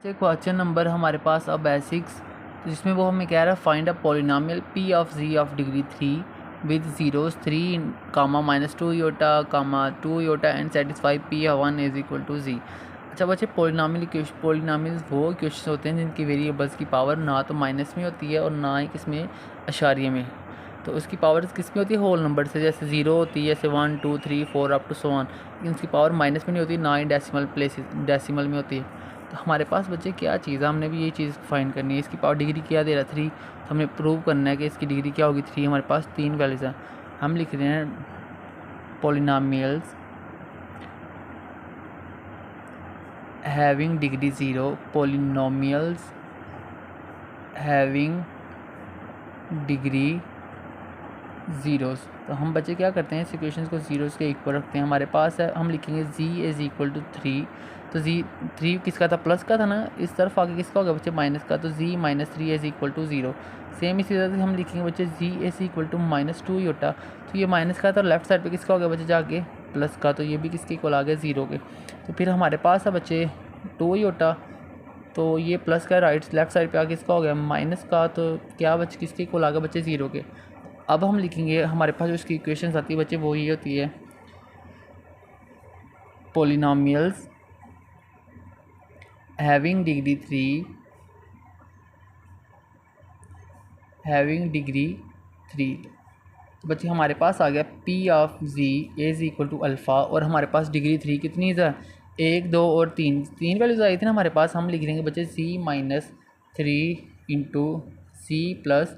Question number हमारे पास अब है 6, तो जिसमें वो हमें कह रहा है find a polynomial p of z of degree 3 with zeros 3 comma -2 iota comma 2 iota and satisfy p(1) is equal to z। अच्छा बच्चे, पॉलिनोमियल्स वो क्वेश्चन होते हैं जिनकी वेरिएबल्स की पावर ना तो माइनस में होती है और ना ही किस में अशारिये में। तो उसकी पावर किस में होती है? होल नंबर से, जैसे 0 होती है, जैसे 1 2 3 4 अप टू सो ऑन। लेकिन उसकी पावर माइनस में नहीं होती, ना ही डेसिमल में होती है। तो हमारे पास बच्चे क्या चीज़ है, हमने भी यही चीज़ फाइंड करनी है। इसकी पावर डिग्री क्या दे रहा है? 3। तो हमें प्रूव करना है कि इसकी डिग्री क्या होगी 3। हमारे पास 3 वैल्यूज़ हैं। हम लिख रहे हैं polynomials having degree 0, polynomials having degree zeros. तो हम बच्चे क्या करते हैं, इस इक्वेशंस को ज़ीरोज़ के इक्वल रखते हैं। हमारे पास है, हम लिखेंगे z इज़ इक्वल टू 3। तो z 3 किसका था? प्लस का था ना। इस तरफ आगे किसका होगा बच्चे? माइनस का। तो z minus 3 is equal to 0। Same इसी तरह से हम लिखेंगे बच्चे z is equal to -2 iota. तो ये माइनस का था, लेफ्ट साइड पे किसका हो गया बच्चे जाके? प्लस का। तो ये भी किसके इक्वल आ गया? 0 के। तो फिर हमारे पास है बच्चे 2 योटा। तो ये प्लस का राइट लेफ्ट साइड पे आके किसका हो गया? माइनस का। तो क्या बच्चे किसके इक्वल आ गया बच्चे? 0 के। अब हम लिखेंगे, हमारे पास जो इसकी इक्वेशंस आती है बच्चे वो ये होती है पॉलिनोमियल्स हैविंग डिग्री 3। तो बच्चे हमारे पास आ गया p of z is equal to alpha, और हमारे पास डिग्री 3 कितनी है? 1 2 और 3 वैल्यूज़ आई थी ना हमारे पास। हम लिख देंगे बच्चे c minus 3 into C plus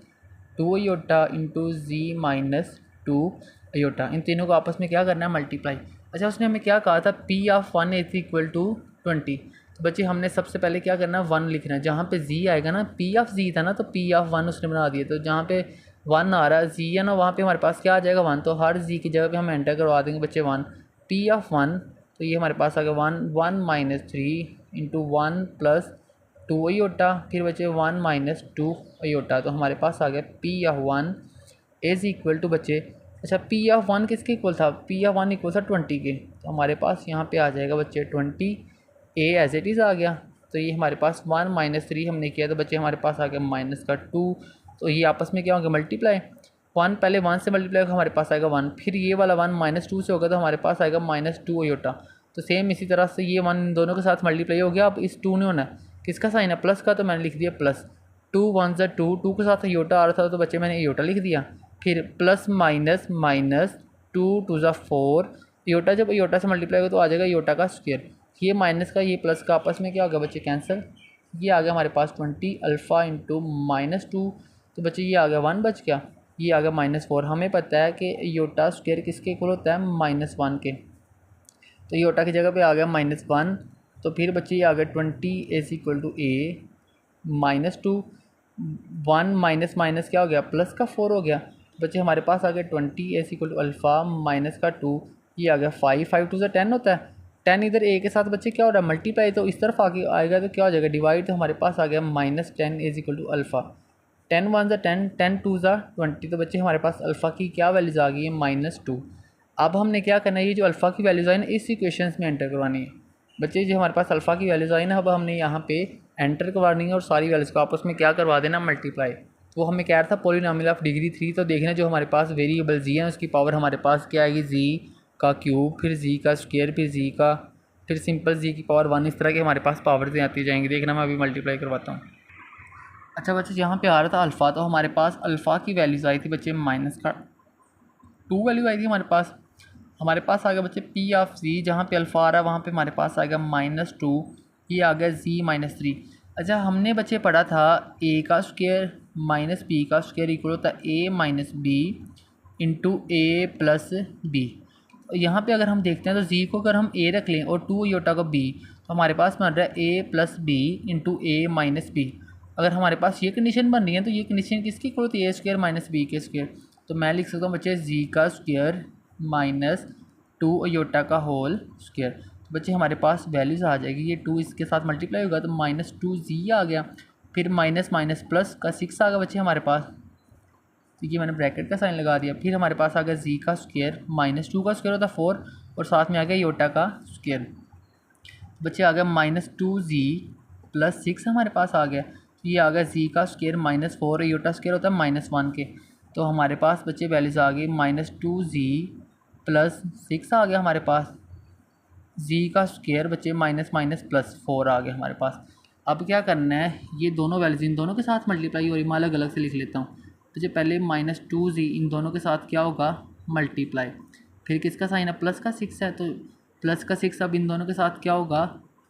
2 iota into z minus 2 iota. इन तीनों को आपस में क्या करना है? मल्टीप्लाई। अच्छा, उसने हमें क्या कहा था? p of 1 is equal to 20। तो बच्चे हमने सबसे पहले क्या करना है? 1 लिखना है। जहाँ पे z आएगा ना, p ऑफ z था ना, तो p ऑफ 1 उसने बना दिया। तो जहाँ पे 1 आ रहा है z है ना, वहाँ पे हमारे पास क्या आ जाएगा? 1। तो हर z की जगह पे हम एंटर करवा देंगे बच्चे 1। p ऑफ 1, तो ये हमारे पास आ गया 1 माइनस 3 इंटू 1 प्लस 2 अयोटा, फिर बचे 1 माइनस 2 अयोटा। तो हमारे पास आ गया p of 1 is equal to बच्चे, अच्छा p ऑफ 1 किसके इक्वल था? p ऑफ 1 इक्वल था 20 के। तो हमारे पास यहाँ पे आ जाएगा बच्चे 20, a एज इट इज़ आ गया। तो ये हमारे पास 1 माइनस 3 हमने किया, तो बच्चे हमारे पास आ गया माइनस का 2। तो ये आपस में क्या होगा? मल्टीप्लाई। 1 पहले 1 से मल्टीप्लाई होगा, हमारे पास आएगा 1। फिर ये वाला 1 माइनस 2 से होगा, तो हमारे पास आएगा -2 अयोटा। तो सेम इसी तरह से ये 1 दोनों के साथ मल्टीप्लाई हो गया। अब इस 2 ने होना है, किसका साइन है? प्लस का। तो मैंने लिख दिया प्लस 2 1 ज़ा 2, 2 के साथ योटा आ रहा था, तो बच्चे मैंने योटा लिख दिया। फिर प्लस माइनस माइनस 2 2 ज़ा 4 योटा। जब योटा से मल्टीप्लाई होगा तो आ जाएगा योटा का स्क्वायर। ये माइनस का ये प्लस का आपस में क्या हो गया बच्चे? कैंसिल। ये आ गया हमारे पास 20 अल्फ़ा इंटू -2। तो बच्चे ये आ गया 1 बच गया। ये आ गया -4। हमें पता है कि योटा स्क्वायर किसके इक्वल होता है? -1 के। तो योटा की जगह पे आ गया -1। तो फिर बच्चे ये आ गया 20 is equal to a -2। 1 minus minus क्या हो गया? प्लस का 4 हो गया। बच्चे हमारे पास आ गया 20 is equal to alpha minus का 2। ये आ गया 5 5 2 से 10 होता है। 10 इधर a के साथ बच्चे क्या हो रहा है? मल्टीप्लाई। तो इस तरफ आगे आएगा तो क्या हो जाएगा? डिवाइड। तो हमारे पास आ गया -10 इज़ इक्वल टू अल्फ़ा। 10 1 ज़ा 10, 10 2 ज़ा 20। तो बच्चे हमारे पास अल्फ़ा की क्या वैल्यूज़ आ गई है? -2। अब हमने क्या करना है? ये जो अल्फ़ा की वैल्यूज़ आई ना, इस इक्वेशंस में एंटर करवानी है। बच्चे जो हमारे पास अल्फ़ा की वैल्यूज़ आई ना, अब हमने यहाँ पे एंटर करवानी है और सारी वैल्यूज़ को आपस में क्या करवा देना? मल्टीप्लाई। तो हमें क्या था? Polynomial of degree 3। तो देखना जो हमारे पास वेरिएबल जी है उसकी पावर हमारे पास क्या आएगी? जी का क्यूब, फिर जी का स्क्वायर, फिर जी का, फिर सिंपल जी की पावर 1। इस तरह के हमारे पास पावर्स आती जाएंगी। देखना मैं अभी मल्टीप्लाई करवाता हूँ। अच्छा बच्चे, यहाँ पे आ रहा था अल्फ़ा, तो हमारे पास अल्फ़ा की वैल्यूज़ आई थी बच्चे माइनस का 2 वैल्यू आई थी हमारे पास। हमारे पास आ गया बच्चे p ऑफ z, जहाँ पे अल्फ़ा आ रहा है वहाँ पे हमारे पास आ गया -2। ये आ गया z -3। अच्छा, हमने बच्चे पढ़ा था a का स्क्वायर माइनस b का स्क्वायर इक्वल होता है a minus B into a plus b. यहाँ पे अगर हम देखते हैं तो z को अगर हम a रख लें और 2 योटा को b, तो हमारे पास बन रहा है a plus b into a minus b. अगर हमारे पास ये कंडीशन बन रही है तो ये कंडीशन किसकी इक्वल होती है? a स्क्वायर माइनस बी के स्क्वायर। तो मैं लिख सकता हूँ बच्चे z का स्क्वायर -2 अयोटा का होल स्क्वायर। तो बच्चे हमारे पास वैल्यूज़ आ जाएगी, ये 2 इसके साथ मल्टीप्लाई होगा तो -2z आ गया। फिर माइनस माइनस प्लस का 6 आ गया बच्चे हमारे पास। तो ये मैंने ब्रैकेट का साइन लगा दिया। फिर हमारे पास आ गया z का स्क्वायर -2 का स्क्वायर होता है 4, और साथ में आ गया योटा का स्क्वायर। बच्चे आ गया -2z प्लस 6 हमारे पास आ गया। ये आ गया जी का स्क्वायर माइनस 4, आयोटा स्क्वायर होता है -1 के। तो हमारे पास बच्चे वैल्यूज़ आ गई -2z प्लस 6 आ गया हमारे पास, जी का स्क्वायर बच्चे माइनस माइनस प्लस 4 आ गया हमारे पास। अब क्या करना है, ये दोनों वैल्यूज इन दोनों के साथ मल्टीप्लाई, और मैं अलग अलग से लिख लेता हूँ। बच्चे पहले -2z इन दोनों के साथ क्या होगा, मल्टीप्लाई। फिर किसका साइन है, प्लस का 6 है, तो प्लस का 6 अब इन दोनों के साथ क्या होगा,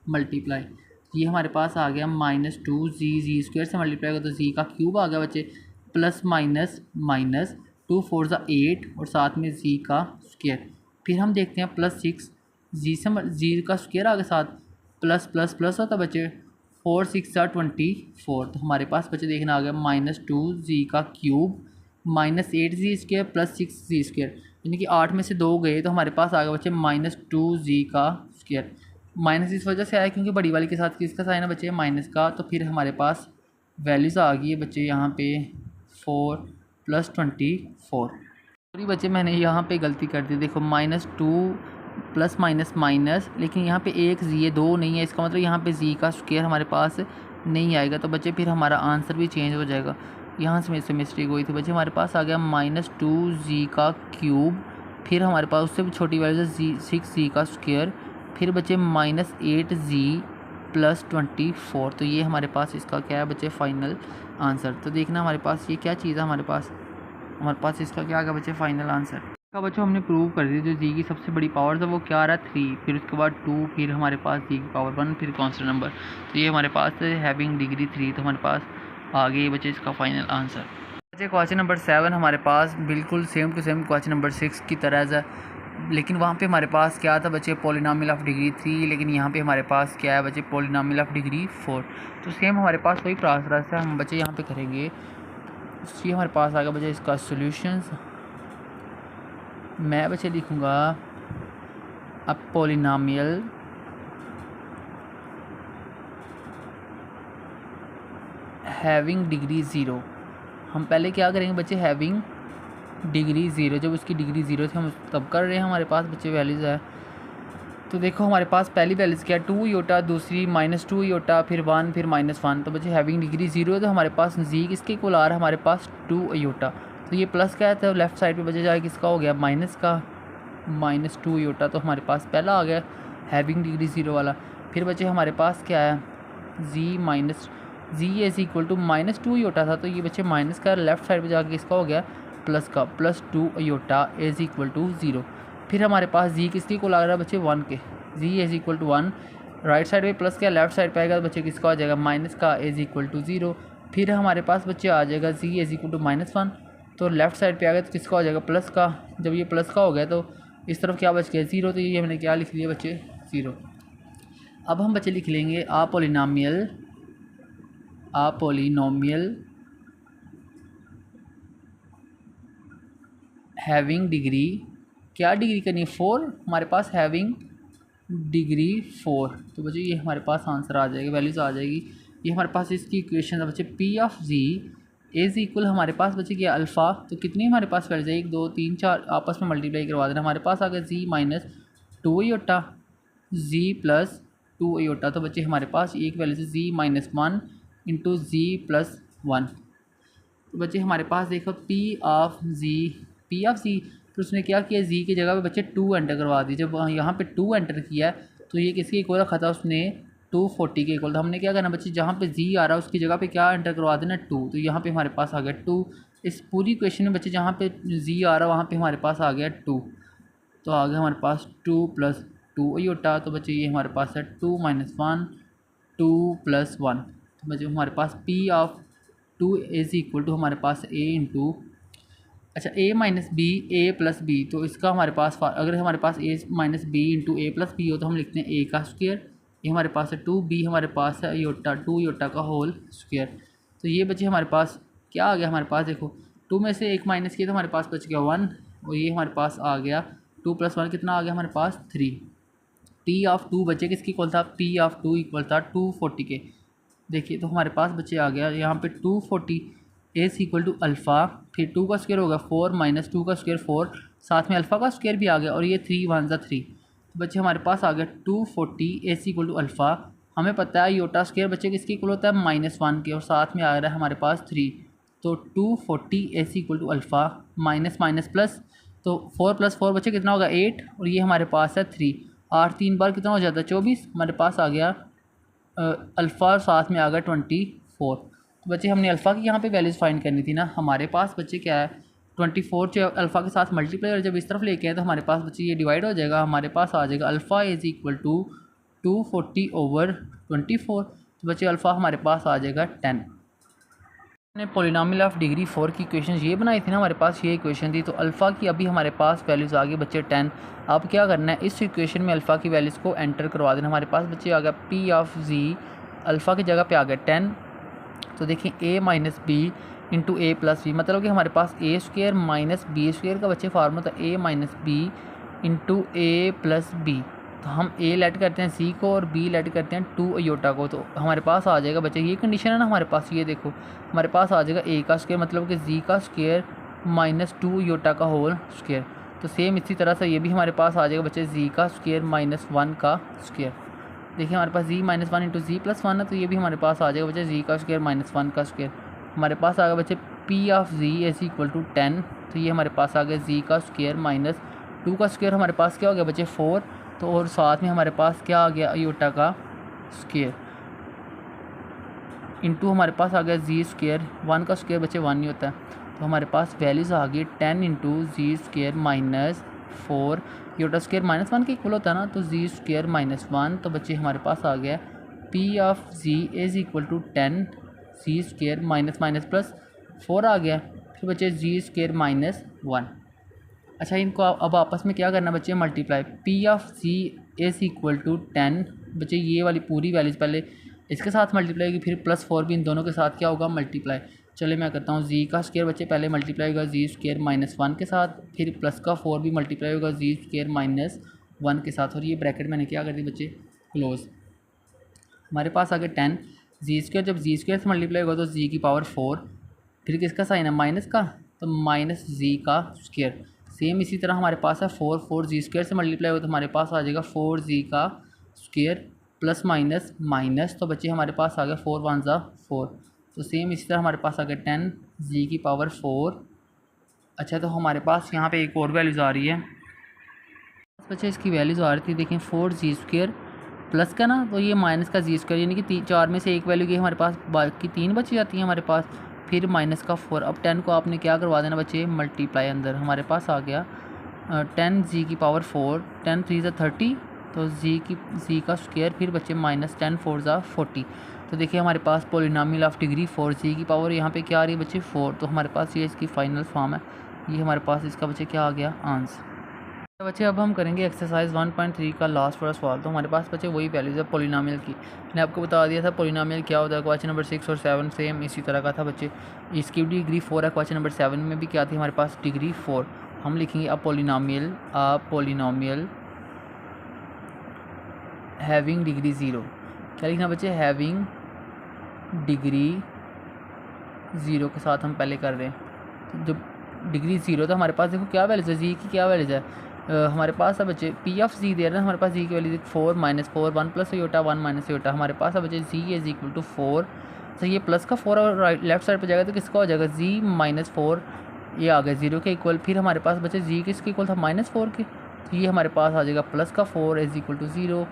मल्टीप्लाई। ये हमारे पास आ गया -2z, जी स्क्वायर से मल्टीप्लाई होगा तो जी का क्यूब आ गया बच्चे, प्लस माइनस माइनस 2 4 8 और साथ में जी का स्क्वायर। फिर हम देखते हैं +6 जी से जी का स्क्वायर आ गया साथ, प्लस प्लस प्लस होता बच्चे 4 6 24। तो हमारे पास बच्चे देखना आ गया -2z का cube -8z square plus 6z square, यानी कि 8 में से 2 गए तो हमारे पास आ गया बच्चे -2z का स्क्वायर। माइनस इस वजह से आया क्योंकि बड़ी वाली के साथ किसका साइन है बच्चे, माइनस का। तो फिर हमारे पास वैल्यूज़ आ गई है बच्चे यहाँ पे 4 + 24। सॉरी बच्चे मैंने यहाँ पे गलती कर दी, देखो -2 प्लस माइनस माइनस, लेकिन यहाँ पे एक जी है, 2 नहीं है, इसका मतलब यहाँ पे जी का स्क्वायर हमारे पास नहीं आएगा। तो बच्चे फिर हमारा आंसर भी चेंज हो जाएगा। यहाँ से मेरे से मिस्टेक हुई थी बच्चे, हमारे पास आ गया -2z का क्यूब, फिर हमारे पास उससे भी छोटी वैल्यू जी 6z का स्क्वायर, फिर बच्चे -8z प्लस 24। तो ये हमारे पास इसका क्या है बच्चे, फाइनल आंसर। तो देखना हमारे पास ये क्या चीज़ है, हमारे पास इसका क्या आ गया बच्चे, फाइनल आंसर का। बच्चों हमने प्रूव कर दी, जो जी की सबसे बड़ी पावर है वो क्या आ रहा है 3, फिर उसके बाद 2, फिर हमारे पास जी की पावर 1, फिर कांस्टेंट नंबर। तो ये हमारे पास है हैविंग डिग्री 3। तो हमारे पास आ गई बच्चे इसका फाइनल आंसर। बच्चे क्वेश्चन नंबर 7 हमारे पास बिल्कुल same to same question number 6 की तरह है, लेकिन वहाँ पे हमारे पास क्या था बच्चे, पॉलिनॉमियल ऑफ डिग्री 3, लेकिन यहाँ पे हमारे पास क्या है बच्चे, पॉलिनॉमियल ऑफ डिग्री 4। तो सेम हमारे पास वही प्रोसेस है, हम बच्चे यहाँ पे करेंगे। ये हमारे पास आ गया बच्चे इसका सॉल्यूशंस। मैं बच्चे लिखूँगा अब पॉलिनॉमियल हैविंग डिग्री 0। हम पहले क्या करेंगे बच्चे, हैविंग डिग्री 0, जब उसकी डिग्री 0 थी हम तब कर रहे हैं। हमारे पास बच्चे वैल्यूज़ है, तो देखो हमारे पास पहली वैल्यूज़ क्या है, 2 आयोटा, दूसरी -2 आयोटा, फिर 1, फिर -1। तो बच्चे हैविंग डिग्री 0 है, तो हमारे पास जी किसके इक्वल आ रहा है, हमारे पास 2 आयोटा। तो ये प्लस क्या है, तो लेफ्ट साइड पे बचे जाए किसका हो गया, माइनस का, -2 आयोटा। तो हमारे पास पहला आ गया हैविंग डिग्री 0 वाला। फिर बच्चे हमारे पास क्या है, जी इज इक्वल टू -2 आयोटा था, तो ये बच्चे माइनस का, लेफ्ट साइड पे जाके किसका हो गया, प्लस का, +2 आयोटा इज इक्वल टू 0। फिर हमारे पास जी किसकी को लग रहा है बच्चे, 1 के, G is equal to 1। Right side पे प्लस क्या, लेफ्ट साइड पे आएगा बच्चे किसका हो जाएगा, माइनस का इज इक्वल टू 0। फिर हमारे पास बच्चे आ जाएगा जी इज इक्वल टू -1, तो लेफ्ट साइड पे आ गया तो किसका हो जाएगा, प्लस का। जब ये प्लस का हो गया तो इस तरफ क्या बच गया, 0। तो ये हमने क्या लिख लिया बच्चे, 0। अब हम बच्चे लिख लेंगे आ पॉलिनॉमियल हैविंग डिग्री, क्या डिग्री करनी है, 4। हमारे पास हैविंग डिग्री 4। तो बच्चे ये हमारे पास आंसर आ जाएगा, वैल्यूज़ आ जाएगी। ये हमारे पास इसकी इक्वेशन है बच्चे, p of z is equal, हमारे पास बच्चे क्या, अल्फ़ा। तो कितनी हमारे पास वैल्यूज़ है, 1 2 3 4, आपस में मल्टीप्लाई करवा देना। हमारे पास आ गया जी -2 आयोटा, जी +2 आयोटा। तो बच्चे हमारे पास एक वैल्यू से जी -1 इंटू जी +1। तो बच्चे हमारे पास देखो पी ऑफ जी, तो उसने क्या किया, जी की जगह पे बच्चे 2 एंटर करवा दी। जब यहाँ पे 2 एंटर किया तो ये किसके इक्वल रखा था उसने, 240 के इक्वल। तो हमने क्या करना बच्चे, जहाँ पे जी आ रहा है उसकी जगह पे क्या एंटर करवा देना, 2। तो यहाँ पे हमारे पास आ गया 2। इस पूरी क्वेश्चन में बच्चे जहाँ पे जी आ रहा है वहाँ पे हमारे पास आ गया 2। तो आ गया हमारे पास 2 + 2 आयोटा। तो बच्चे ये हमारे पास है 2 - 1 2 + 1। तो बच्चे हमारे पास P of 2 is equal to हमारे पास a इंटू, अच्छा a - b, a + b। तो इसका हमारे पास अगर हमारे पास a - b into a + b हो तो हम लिखते हैं a का स्क्वायर। ये हमारे पास है 2b, हमारे पास है आयोटा, 2 आयोटा का होल स्क्वायर। तो ये बच्चे हमारे पास क्या आ गया, हमारे पास देखो 2 में से 1 माइनस किया तो हमारे पास बच गया 1, और ये हमारे पास आ गया 2 + 1 कितना आ गया हमारे पास 3। पी ऑफ 2 बच्चे किसकी इक्वल था, पी ऑफ 2 इक्वल था 240 के। देखिए तो हमारे पास बच्चे आ गया यहाँ पे 240 इज इक्वल टू अल्फ़ा, फिर 2 का स्क्वायर होगा 4 - 2 का स्क्वायर 4, साथ में अल्फ़ा का स्क्वायर भी आ गया, और ये 3 × 1 = 3। तो बच्चे हमारे पास आ गया 240 इज इक्वल टू अल्फ़ा हमें पता है योटा स्क्वायर बच्चे किसकी इक्वल होता है -1 के, और साथ में आ रहा है हमारे पास 3, तो 240 is equal to alpha minus minus plus, तो 4 + 4 बच्चे कितना होगा 8, और ये हमारे पास है 3, 8 3 बार कितना हो जाता है 24, हमारे पास आ गया अल्फ़ा, साथ में आ गया 24। तो बच्चे हमने अल्फ़ा की यहाँ पे वैल्यूज़ फाइंड करनी थी ना, हमारे पास बच्चे क्या है 24 जो अल्फ़ा के साथ मल्टीप्लाई, और जब इस तरफ लेके आए तो हमारे पास बच्चे ये डिवाइड हो जाएगा, हमारे पास आ जाएगा अल्फ़ा इज़ इक्वल टू 240/24। तो बच्चे अल्फ़ा हमारे पास आ जाएगा 10। हमने पॉलिनॉमियल ऑफ डिग्री 4 की इक्वेशन ये बनाई थी ना, हमारे पास ये इक्वेशन थी, तो अल्फ़ा की अभी हमारे पास वैल्यूज़ आ गई बच्चे 10। अब क्या करना है, इस इक्वेशन में अल्फ़ा की वैल्यूज़ को एंटर करवा देना। हमारे पास बच्चे आ गया पी ऑफ जी, अल्फ़ा की जगह पे आ गया 10, तो देखिए a minus B into A plus b, मतलब कि हमारे पास a square minus B square का बच्चे फार्मूला था a minus B into A plus b. तो हम a लेट करते हैं c को और b लेट करते हैं 2 अयोटा को, तो हमारे पास आ जाएगा बच्चे, ये कंडीशन है ना हमारे पास, ये देखो हमारे पास आ जाएगा a का स्क्वायर मतलब कि z का स्क्वायर माइनस 2 अयोटा का होल स्क्वायर। तो सेम इसी तरह से ये भी हमारे पास आ जाएगा बच्चे z का स्क्वायर माइनस 1 का स्क्वायर। देखिए हमारे पास z माइनस 1 इंटू जी प्लस 1 है, तो ये भी हमारे पास आ जाएगा बच्चे z का स्क्वायर माइनस 1 का स्क्वायर। हमारे पास आ गया बच्चे p of z is equal to 10, तो ये हमारे पास आ गया z का स्क्वायर माइनस 2 का स्क्वायर, हमारे पास क्या हो गया बच्चे 4, तो और साथ में हमारे पास क्या आ गया अयोटा का स्क्वायर इंटू हमारे पास आ गया जी स्क्वायर, 1 का स्क्वायर बच्चे 1 नहीं होता है, तो हमारे पास वैल्यूज़ आ गई 10 into G square minus 4, iota square minus 1 के इक्वल होता है ना, तो जी स्क्वायर माइनस 1, तो बच्चे हमारे पास आ गया p of z is equal to 10 z square minus minus plus 4 आ गया, फिर बच्चे जी स्क्वायर माइनस 1। अच्छा इनको अब आपस में क्या करना बच्चे multiply, p of z is equal to 10, बच्चे ये वाली पूरी वैल्यूज़ पहले इसके साथ मल्टीप्लाई होगी, फिर +4 भी इन दोनों के साथ क्या होगा मल्टीप्लाई। चले मैं करता हूँ जी का स्क्वायर बच्चे पहले मल्टीप्लाई होगा जी स्क्वायर माइनस 1 के साथ, फिर प्लस का 4 भी मल्टीप्लाई होगा जी स्क्वायर माइनस 1 के साथ, और ये ब्रैकेट मैंने क्या कर दी बच्चे क्लोज। हमारे पास आ गया 10 जी स्क्वायर, जब जी स्क्वायर से मल्टीप्लाई होगा तो जी की पावर 4, फिर किसका साइन है माइनस का, तो माइनस जी का स्क्वायर। सेम इसी तरह हमारे पास है 4 जी स्क्वायर से मल्टीप्लाई होगा तो हमारे पास आ जाएगा 4 जी का स्क्वायर प्लस माइनस माइनस, तो बच्चे हमारे पास आ गया 4 1 ज़ा 4, तो सेम इसी तरह हमारे पास आ गया 10 जी की पावर 4। अच्छा तो हमारे पास यहाँ पे एक और वैल्यूज़ आ रही है बच्चे, इसकी वैल्यूज़ आ रही थी देखें 4 जी स्क्वायर प्लस का ना, तो ये माइनस का जी स्क्वायर, यानी कि 4 में से एक वैल्यू की हमारे पास बाकी 3 बची जाती हैं हमारे पास, फिर माइनस का 4। अब 10 को आपने क्या करवा देना बच्चे मल्टीप्लाई, अंदर हमारे पास आ गया 10 जी की पावर 4, 10 3 ज़ा 30, तो जी का स्क्वायर, फिर बच्चे माइनस 10 4 ज़ा 40। तो देखिए हमारे पास पॉलिनॉमियल ऑफ डिग्री 4 जी की पावर यहाँ पे क्या आ रही है बच्चे 4, तो हमारे पास ये इसकी फाइनल फॉर्म है, ये हमारे पास इसका बच्चे क्या आ गया आंसर। बच्चे अब हम करेंगे एक्सरसाइज 1.3 का लास्ट वाला सवाल। तो हमारे पास बच्चे वही वैल्यूज़ है पॉलिनॉमियल की, मैंने आपको बता दिया था पॉलिनॉमियल क्या होता है, क्वेश्चन नंबर 6 और 7 सेम इसी तरह का था बच्चे। इसकी डिग्री 4 है, क्वेश्चन नंबर 7 में भी क्या थी हमारे पास डिग्री 4। हम लिखेंगे अ पॉलिनॉमियल हैविंग डिग्री 0, क्या लिखना बच्चे हैविंग डिग्री 0 के साथ हम पहले कर रहे हैं। तो जब डिग्री 0 तो हमारे पास देखो क्या वैल्यूज़ है, जी की क्या वैल्यूज़ है हमारे पास है बच्चे पी ऑफ जी दे रहे हैं, हमारे पास जी की value 4 - 4 1 plus iota 1 minus iota, हमारे पास है बच्चे जी इज इक्वल टू 4। तो ये प्लस का 4 और राइट लेफ्ट साइड पे जाएगा तो किसका हो जाएगा जी माइनस 4, ये आ गया 0 के इक्वल। फिर हमारे पास बच्चे जी किसके इक्वल था -4 के, तो ये हमारे पास आ जाएगा प्लस का 4 इज इक्वल टू 0।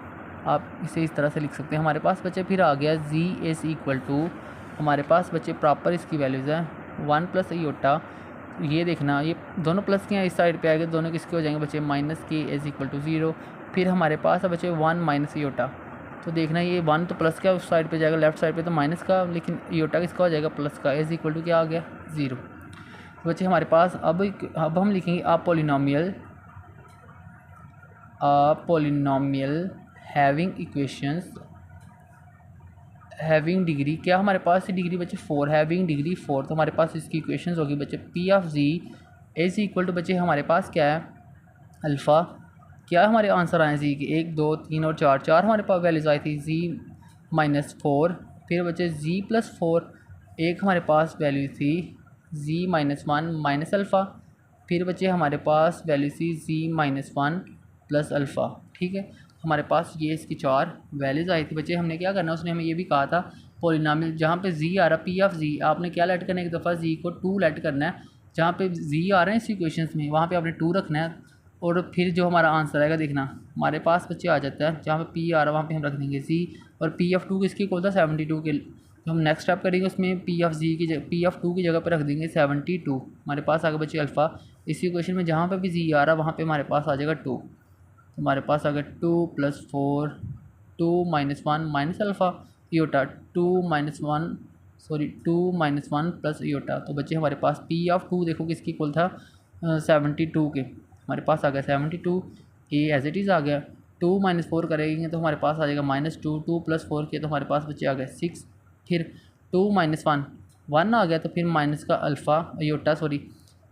आप इसे इस तरह से लिख सकते हैं। हमारे पास बच्चे फिर आ गया जी इज इक्वल टू, हमारे पास बच्चे प्रॉपर इसकी वैल्यूज़ है 1 प्लस योटा, ये देखना ये दोनों प्लस के हैं इस साइड पे आएंगे, दोनों किसके हो जाएंगे बच्चे माइनस के इज इक्वल टू 0। फिर हमारे पास है बच्चे 1 माइनस योटा, तो देखना ये 1 तो प्लस का उस साइड पे जाएगा, लेफ्ट साइड पे तो माइनस का, लेकिन योटा किसका हो जाएगा प्लस का, इज इक्वल टू क्या आ गया 0। तो बच्चे हमारे पास अब हम लिखेंगे अ polynomial having equations having degree, क्या हमारे पास डिग्री बच्चे 4, हैविंग डिग्री 4, तो हमारे पास इसकी इक्वेशंस होगी बच्चे p of z is equal to बच्चे हमारे पास क्या है अल्फ़ा, क्या हमारे आंसर आए जी के 1 2 3 और 4 हमारे पास वैल्यूज़ आई थी जी -4, फिर बच्चे जी प्लस 4, एक हमारे पास वैल्यू थी जी -1 माइनस अल्फ़ा, फिर बच्चे हमारे पास वैल्यू थी जी -1 प्लस अल्फ़ा। ठीक है, हमारे पास ये इसकी 4 वैल्यूज़ आई थी। बच्चे हमने क्या करना, उसने हमें ये भी कहा था पॉलिनॉमियल जहाँ पे जी आ रहा पी ऑफ जी, आपने क्या लेट करना है, एक दफ़ा जी को 2 लेट करना है। जहाँ पे जी आ रहे हैं इस इक्वेशंस में वहाँ पे आपने 2 रखना है, और फिर जो हमारा आंसर आएगा देखना हमारे पास बच्चे आ जाता है जहाँ पे पी आ रहा है वहाँ पे हम रख देंगे जी, और पी ऑफ 2 किसकी इक्वल था 72 के। तो हम नेक्स्ट स्टेप करेंगे उसमें पी ऑफ जी की पी ऑफ 2 की जगह पर रख देंगे 72। हमारे पास आ गया बच्चे अल्फ़ा। इसी इक्वेशन में जहाँ पे भी जी आ रहा है वहाँ पे हमारे पास आ जाएगा 2। तो हमारे पास आ गया 2 + 4 2 - 1 माइनस अल्फ़ा ईटा 2 - 1 सॉरी 2 - 1 प्लस ईटा। तो बच्चे हमारे पास पी ऑफ 2 देखो किसकी इक्वल था 72 के। हमारे पास आ गया 72, ए एज इट इज़ आ गया। 2 - 4 करेंगे तो हमारे पास आ जाएगा -2, 2 + 4 किया तो हमारे पास बच्चे आ गए 6। फिर 2 - 1 आ गया तो फिर माइनस का अल्फ़ा ईटा सॉरी,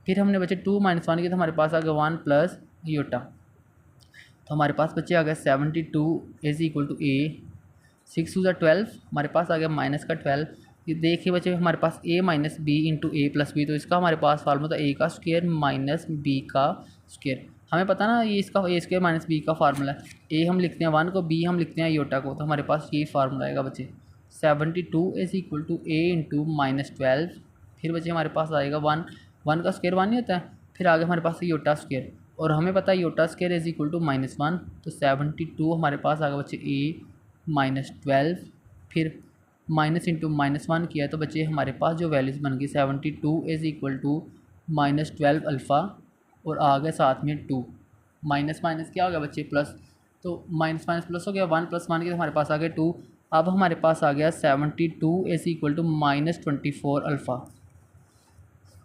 फिर हमने बच्चे 2 - 1 किया तो हमारे पास आ गया 1 प्लस ईटा। तो हमारे पास बच्चे आ गए 72 इज़ इक्वल टू ए 6 * 12, हमारे पास आ गया माइनस का 12। ये देखिए बच्चे हमारे पास a - b into A plus b, तो इसका हमारे पास फार्मूला था a का स्क्वायर माइनस b का स्क्वायर। हमें पता ना ये इसका a स्क्वायर माइनस b का फार्मूला है, a हम लिखते हैं 1 को, b हम लिखते हैं ईटा को, तो हमारे पास ये फार्मूला आएगा बच्चे 72 is equal to a into -12। फिर बच्चे हमारे पास आएगा 1 का स्क्वायर 1 नहीं होता है, फिर आगे हमारे पास ईटा स्क्वायर, और हमें पता है ईटा स्क्वायर इज़ इक्वल टू -1, तो 72 हमारे पास आ गया बच्चे a -12, फिर माइनस इंटू -1 किया तो बच्चे हमारे पास जो वैल्यूज़ बन गई 72 इज़ इक्वल टू -12 अल्फ़ा, और आ गया साथ में 2 माइनस माइनस क्या हो गया बच्चे प्लस, तो माइनस माइनस प्लस हो गया 1 + 1 की तो हमारे पास आ गया 2। अब हमारे पास आ गया 72 इज़ इक्वल टू -24 अल्फ़ा।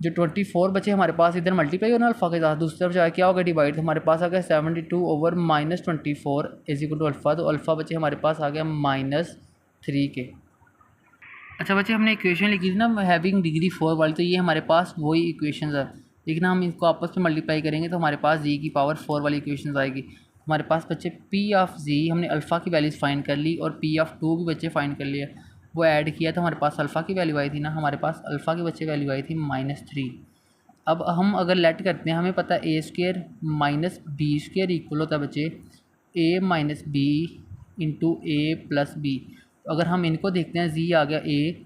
जो 24 बचे हमारे पास इधर मल्टीप्लाई होना अल्फ़ा के साथ, दूसरी तरफ जाए क्या होगा डिवाइड, तो हमारे पास आ गया 72 over -24 is equal to alpha, तो अल्फ़ा बचे हमारे पास आ गया -3 के। अच्छा बच्चे हमने इक्वेशन लिखी थी ना हैविंग डिग्री 4 वाली, तो ये हमारे पास वही इक्वेशंस है, लेकिन हम इनको आपस में मल्टीप्लाई करेंगे तो हमारे पास जी की पावर 4 वाली इक्वेशंस आएगी। हमारे पास बच्चे पी ऑफ जी हमने अल्फ़ा की वैल्यूज़ फाइंड कर ली, और पी ऑफ 2 भी बच्चे फाइंड कर लिया, वो ऐड किया तो हमारे पास अल्फ़ा की वैल्यू आई थी ना, हमारे पास अल्फ़ा की बच्चे वैल्यू आई थी -3। अब हम अगर लेट करते हैं हमें पता है ए square minus B square equal होता है बच्चे A minus B into A plus B. अगर हम इनको देखते हैं जी आ गया ए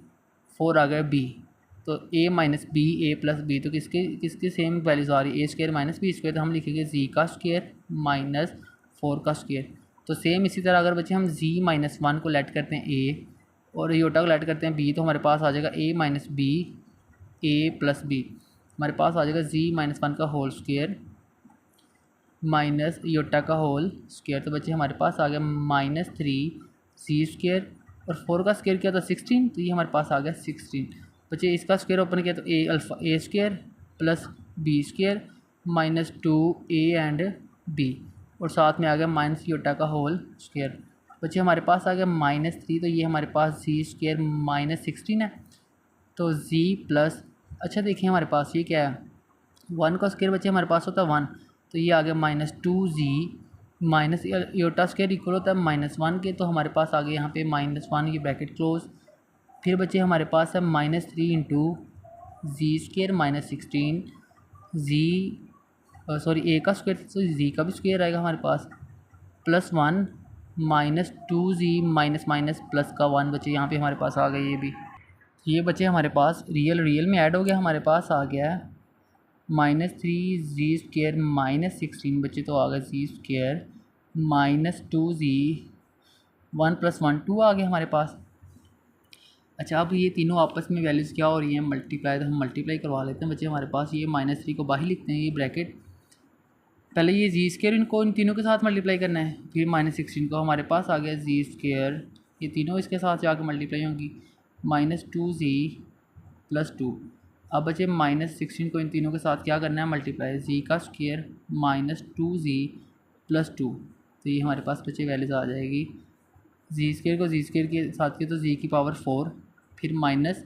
4 आ गया बी, तो a minus b a plus b, तो किसके किसके सेम वैल्यूज आ रही है ए स्क्वायर माइनस बी स्क्वायर, तो हम लिखेंगे जी का स्क्वायर माइनस 4 का स्क्वायर। तो सेम इसी तरह अगर बच्चे हम जी -1 को लेट करते हैं ए और योटा को लेट करते हैं बी, तो हमारे पास आ जाएगा a minus b a plus b, हमारे पास आ जाएगा जी -1 का होल स्क्वायर माइनस योटा का होल स्क्वायर। तो बच्चे हमारे पास आ गया -3 सी स्क्वायर, और 4 का स्क्वायर किया था 16, तो ये हमारे पास आ गया 16। बच्चे इसका स्क्वायर ओपन किया तो A alpha A square plus B square -2 A and B, और साथ में आ गया माइनस योटा का होल स्क्वायर। बच्चे हमारे पास आ गया -3, तो ये हमारे पास जी स्क्वायर -16 है, तो जी प्लस अच्छा देखिए हमारे पास ये क्या है 1 का स्क्वायर बच्चे हमारे पास होता है 1, तो ये आ गया -2g minus Yotta square equal होता है -1 के, तो हमारे पास आ गया यहाँ पे -1 ये ब्रैकेट क्लोज। फिर बच्चे हमारे पास है -3 इंटू जी स्क्वायर -16 जी सॉरी ए का स्क्वायर, तो जी का भी स्क्वायर आएगा हमारे पास +1 -2g माइनस माइनस प्लस का 1 बच्चे यहाँ पे हमारे पास आ गए ये बच्चे हमारे पास रियल में ऐड हो गया, हमारे पास आ गया है -3g स्क्वायर -16 बच्चे, तो आ गया जी स्क्वायर -2g 1 + 1 2 आ गया हमारे पास। अच्छा अब ये तीनों आपस में वैल्यूज़ क्या हो रही हैं मल्टीप्लाई, तो हम मल्टीप्लाई करवा लेते हैं बच्चे। हमारे पास ये -3 को बाहर लिखते हैं ये ब्रैकेट, पहले ये जी स्क्वायर इनको इन तीनों के साथ मल्टीप्लाई करना है, फिर -16 को हमारे पास आ गया जी स्क्वायर, ये तीनों इसके साथ जाकर मल्टीप्लाई होंगी -2g + 2। अब बचे -16 को इन तीनों के साथ क्या करना है मल्टीप्लाई, जी का स्क्वायर -2g + 2, तो ये हमारे पास बचे वैल्यूज़ आ जाएगी जी स्क्वायर को जी स्क्वायर के साथ किया तो जी की पावर 4, फिर माइनस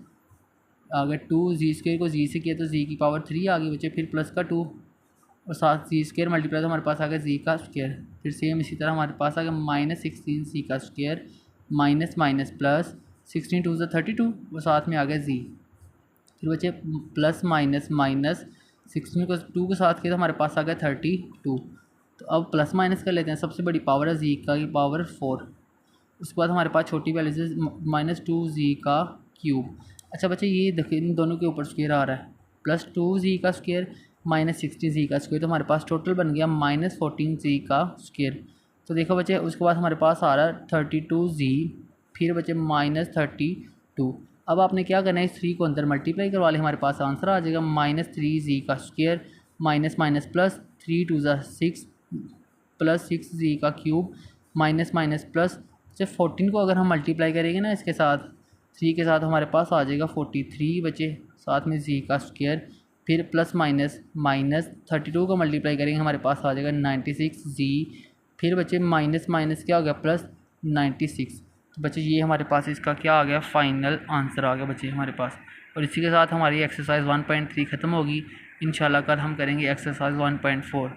आ गया 2 जी स्क्वायर को जी से किया तो जी की पावर 3 आ गई बच्चे, फिर प्लस का 2 और साथ जी स्क्वायर मल्टीप्लाई तो हमारे पास आ गया जी का स्क्वायर, फिर सेम इसी तरह हमारे पास आ गया -16 सी का स्क्वायर माइनस माइनस प्लस 16 2 ज़ा 32 और साथ में आ गया जी, फिर बच्चे प्लस माइनस माइनस 16 को 2 के साथ किया तो हमारे पास आ गया 32। तो अब प्लस माइनस कर लेते हैं। सबसे बड़ी पावर है जी का की पावर 4, उसके बाद हमारे पास छोटी वैल्यू से -2z का क्यूब। अच्छा बच्चे ये देखिए इन दोनों के ऊपर स्क्वायर आ रहा है, +2z का स्क्वायर -60z का स्क्वायर, तो हमारे पास टोटल बन गया -14z का स्क्वायर। तो देखो बच्चे उसके बाद हमारे पास आ रहा है 32z, फिर बच्चे -32। अब आपने क्या करना है, इस 3 को अंदर मल्टीप्लाई करवा ले, हमारे पास आंसर आ जाएगा -3z का स्क्वायर माइनस माइनस प्लस 3 2 ज़ा 6 +6z का क्यूब माइनस माइनस प्लस। जब 14 को अगर हम मल्टीप्लाई करेंगे ना इसके साथ 3 के साथ, हमारे पास आ जाएगा 43 बचे, साथ में z का स्क्वायर, फिर प्लस माइनस माइनस 32 को मल्टीप्लाई करेंगे हमारे पास आ जाएगा 96z, फिर बच्चे माइनस माइनस क्या हो गया प्लस 96। तो बच्चे ये हमारे पास इसका क्या आ गया, फाइनल आंसर आ गया बच्चे हमारे पास। और इसी के साथ हमारी एक्सरसाइज 1.3 ख़त्म होगी। इंशाल्लाह कल हम करेंगे एक्सरसाइज 1.4।